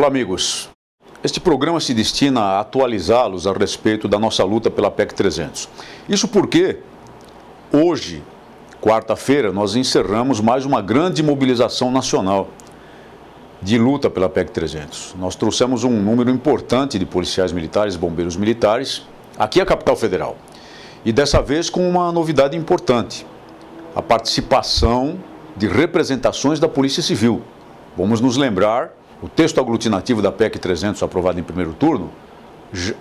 Olá, amigos. Este programa se destina a atualizá-los a respeito da nossa luta pela PEC 300. Isso porque hoje, quarta-feira, nós encerramos mais uma grande mobilização nacional de luta pela PEC 300. Nós trouxemos um número importante de policiais militares, bombeiros militares, aqui à capital federal. E dessa vez com uma novidade importante, a participação de representações da Polícia Civil. Vamos nos lembrar, o texto aglutinativo da PEC 300, aprovado em primeiro turno,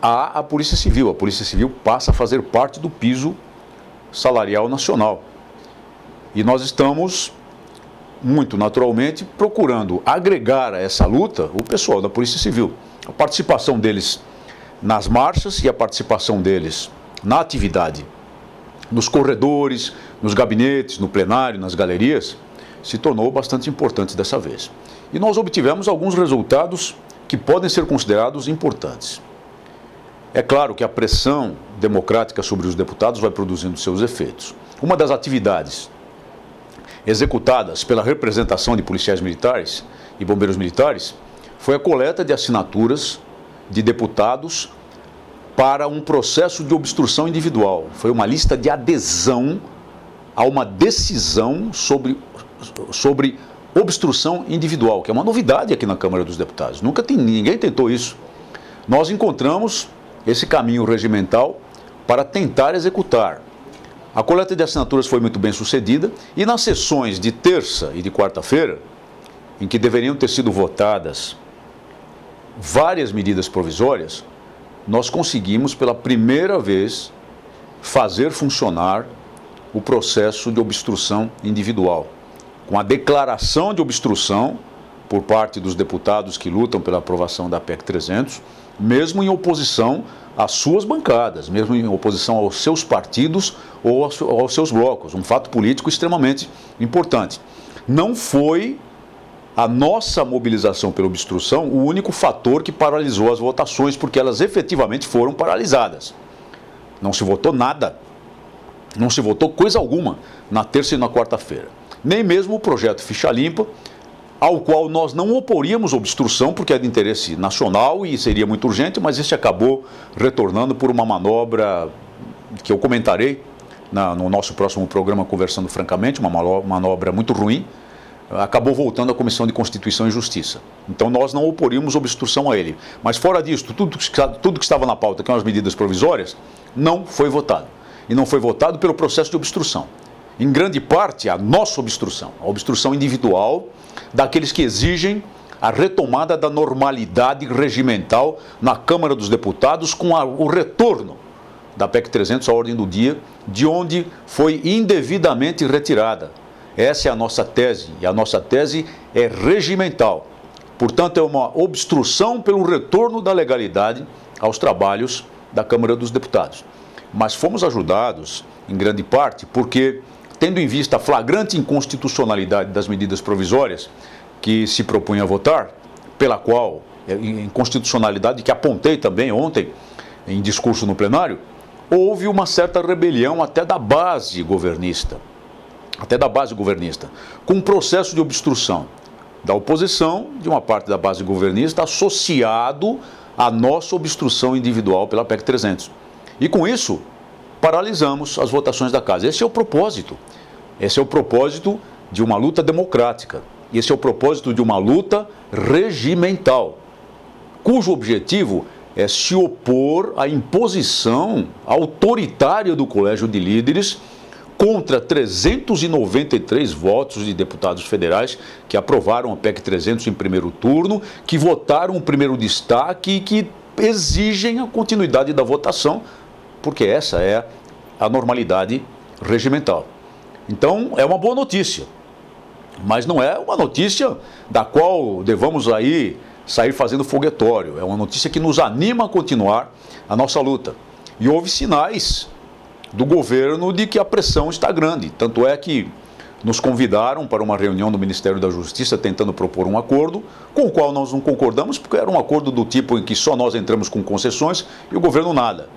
há a Polícia Civil. A Polícia Civil passa a fazer parte do piso salarial nacional. E nós estamos, muito naturalmente, procurando agregar a essa luta o pessoal da Polícia Civil. A participação deles nas marchas e a participação deles na atividade, nos corredores, nos gabinetes, no plenário, nas galerias, se tornou bastante importante dessa vez. E nós obtivemos alguns resultados que podem ser considerados importantes. É claro que a pressão democrática sobre os deputados vai produzindo seus efeitos. Uma das atividades executadas pela representação de policiais militares e bombeiros militares foi a coleta de assinaturas de deputados para um processo de obstrução individual. Foi uma lista de adesão a uma decisão sobre obstrução individual, que é uma novidade aqui na Câmara dos Deputados. Ninguém tentou isso. Nós encontramos esse caminho regimental para tentar executar. A coleta de assinaturas foi muito bem sucedida e nas sessões de terça e de quarta-feira, em que deveriam ter sido votadas várias medidas provisórias, nós conseguimos pela primeira vez fazer funcionar o processo de obstrução individual, com a declaração de obstrução por parte dos deputados que lutam pela aprovação da PEC 300, mesmo em oposição às suas bancadas, mesmo em oposição aos seus partidos ou aos seus blocos. Um fato político extremamente importante. Não foi a nossa mobilização pela obstrução o único fator que paralisou as votações, porque elas efetivamente foram paralisadas. Não se votou nada, não se votou coisa alguma na terça e na quarta-feira. Nem mesmo o projeto Ficha Limpa, ao qual nós não oporíamos obstrução, porque é de interesse nacional e seria muito urgente, mas esse acabou retornando por uma manobra que eu comentarei no nosso próximo programa Conversando Francamente, uma manobra muito ruim, acabou voltando à Comissão de Constituição e Justiça. Então nós não oporíamos obstrução a ele. Mas fora disso, tudo que estava na pauta, que eram as medidas provisórias, não foi votado. E não foi votado pelo processo de obstrução. Em grande parte, a nossa obstrução, a obstrução individual daqueles que exigem a retomada da normalidade regimental na Câmara dos Deputados com o retorno da PEC 300 à ordem do dia, de onde foi indevidamente retirada. Essa é a nossa tese, e a nossa tese é regimental. Portanto, é uma obstrução pelo retorno da legalidade aos trabalhos da Câmara dos Deputados. Mas fomos ajudados, em grande parte, porque, tendo em vista a flagrante inconstitucionalidade das medidas provisórias que se propunha a votar, pela qual, inconstitucionalidade que apontei também ontem em discurso no plenário, houve uma certa rebelião até da base governista, com um processo de obstrução da oposição, de uma parte da base governista, associado à nossa obstrução individual pela PEC 300. E com isso, paralisamos as votações da casa. Esse é o propósito. Esse é o propósito de uma luta democrática. Esse é o propósito de uma luta regimental, cujo objetivo é se opor à imposição autoritária do Colégio de Líderes contra 393 votos de deputados federais que aprovaram a PEC 300 em primeiro turno, que votaram o primeiro destaque e que exigem a continuidade da votação, porque essa é a normalidade regimental. Então, é uma boa notícia, mas não é uma notícia da qual devamos aí sair fazendo foguetório. É uma notícia que nos anima a continuar a nossa luta. E houve sinais do governo de que a pressão está grande. Tanto é que nos convidaram para uma reunião no Ministério da Justiça tentando propor um acordo, com o qual nós não concordamos, porque era um acordo do tipo em que só nós entramos com concessões e o governo nada.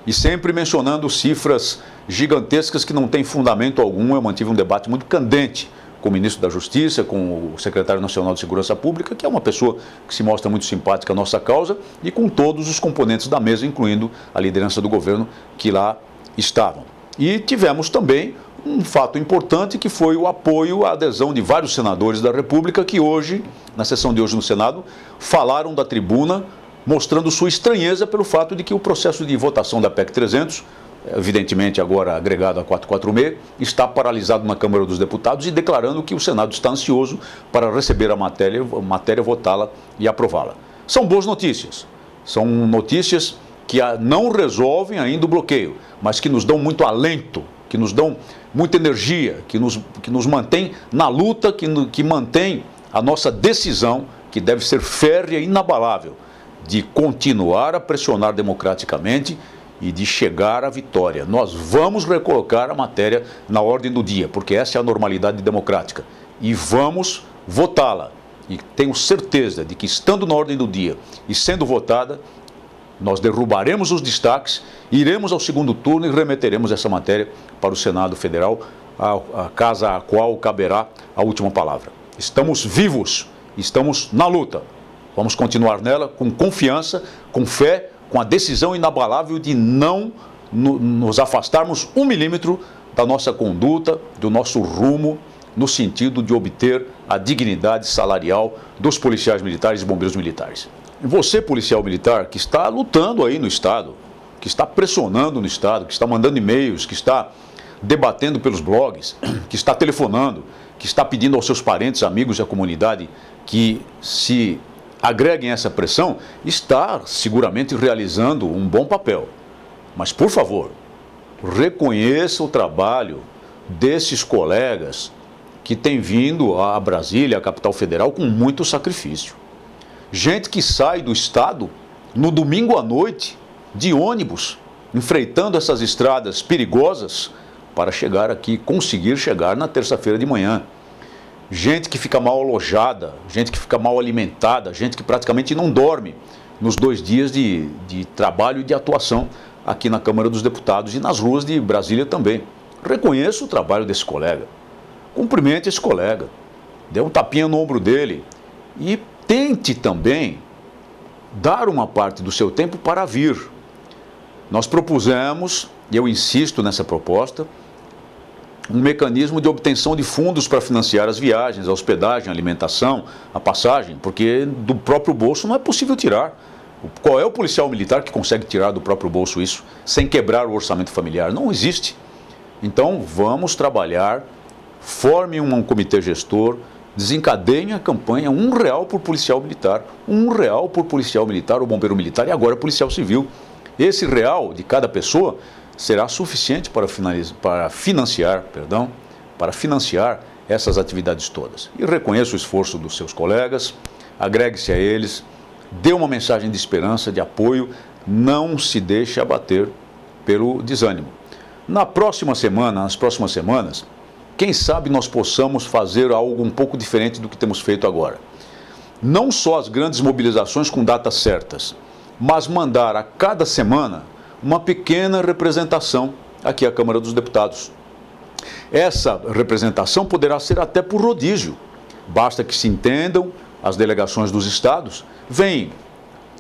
E sempre mencionando cifras gigantescas que não têm fundamento algum. Eu mantive um debate muito candente com com o ministro da Justiça, com o secretário nacional de Segurança Pública, que é uma pessoa que se mostra muito simpática à nossa causa, e com todos os componentes da mesa, incluindo a liderança do governo que lá estavam. E tivemos também um fato importante, que foi o apoio, a adesão de vários senadores da República que hoje, na sessão de hoje no Senado, falaram da tribuna, mostrando sua estranheza pelo fato de que o processo de votação da PEC 300, evidentemente agora agregado a 446, está paralisado na Câmara dos Deputados, e declarando que o Senado está ansioso para receber a matéria, votá-la e aprová-la. São boas notícias, são notícias que não resolvem ainda o bloqueio, mas que nos dão muito alento, que nos dão muita energia, que nos mantém na luta, que mantém a nossa decisão, que deve ser férrea e inabalável, de continuar a pressionar democraticamente e de chegar à vitória. Nós vamos recolocar a matéria na ordem do dia, porque essa é a normalidade democrática, e vamos votá-la. E tenho certeza de que, estando na ordem do dia e sendo votada, nós derrubaremos os destaques, iremos ao segundo turno e remeteremos essa matéria para o Senado Federal, a casa a qual caberá a última palavra. Estamos vivos, estamos na luta. Vamos continuar nela com confiança, com fé, com a decisão inabalável de não nos afastarmos 1 milímetro da nossa conduta, do nosso rumo, no sentido de obter a dignidade salarial dos policiais militares e bombeiros militares. Você, policial militar, que está lutando aí no Estado, que está pressionando no Estado, que está mandando e-mails, que está debatendo pelos blogs, que está telefonando, que está pedindo aos seus parentes, amigos e à comunidade que se agreguem a essa pressão, está seguramente realizando um bom papel. Mas, por favor, reconheça o trabalho desses colegas que têm vindo a Brasília, a capital federal, com muito sacrifício. Gente que sai do Estado no domingo à noite, de ônibus, enfrentando essas estradas perigosas para chegar aqui, conseguir chegar na terça-feira de manhã. Gente que fica mal alojada, gente que fica mal alimentada, gente que praticamente não dorme nos 2 dias de trabalho e de atuação aqui na Câmara dos Deputados e nas ruas de Brasília também. Reconheça o trabalho desse colega, cumprimente esse colega, dê um tapinha no ombro dele e tente também dar uma parte do seu tempo para vir. Nós propusemos, e eu insisto nessa proposta, um mecanismo de obtenção de fundos para financiar as viagens, a hospedagem, a alimentação, a passagem, porque do próprio bolso não é possível tirar. Qual é o policial militar que consegue tirar do próprio bolso isso sem quebrar o orçamento familiar? Não existe. Então vamos trabalhar, forme um comitê gestor, desencadeiem a campanha R$1 por policial militar, R$1 por policial militar ou bombeiro militar, e agora policial civil. Esse real de cada pessoa será suficiente para financiar essas atividades todas. E reconheça o esforço dos seus colegas, agregue-se a eles, dê uma mensagem de esperança, de apoio, não se deixe abater pelo desânimo. Nas próximas semanas, quem sabe nós possamos fazer algo um pouco diferente do que temos feito agora. Não só as grandes mobilizações com datas certas, mas mandar a cada semana uma pequena representação aqui à Câmara dos Deputados. Essa representação poderá ser até por rodízio. Basta que se entendam as delegações dos estados. Vem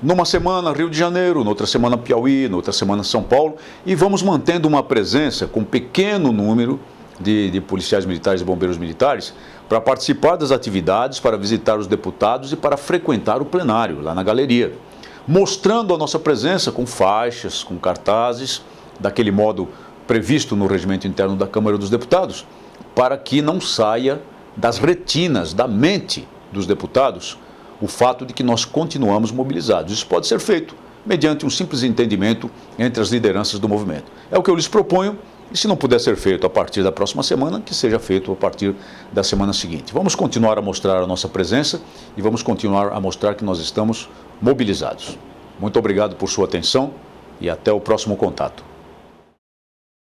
numa semana Rio de Janeiro, noutra semana Piauí, noutra semana São Paulo, e vamos mantendo uma presença com pequeno número de policiais militares e bombeiros militares para participar das atividades, para visitar os deputados e para frequentar o plenário lá na galeria, mostrando a nossa presença com faixas, com cartazes, daquele modo previsto no regimento interno da Câmara dos Deputados, para que não saia das retinas, da mente dos deputados, o fato de que nós continuamos mobilizados. Isso pode ser feito mediante um simples entendimento entre as lideranças do movimento. É o que eu lhes proponho. E se não puder ser feito a partir da próxima semana, que seja feito a partir da semana seguinte. Vamos continuar a mostrar a nossa presença e vamos continuar a mostrar que nós estamos mobilizados. Muito obrigado por sua atenção e até o próximo contato.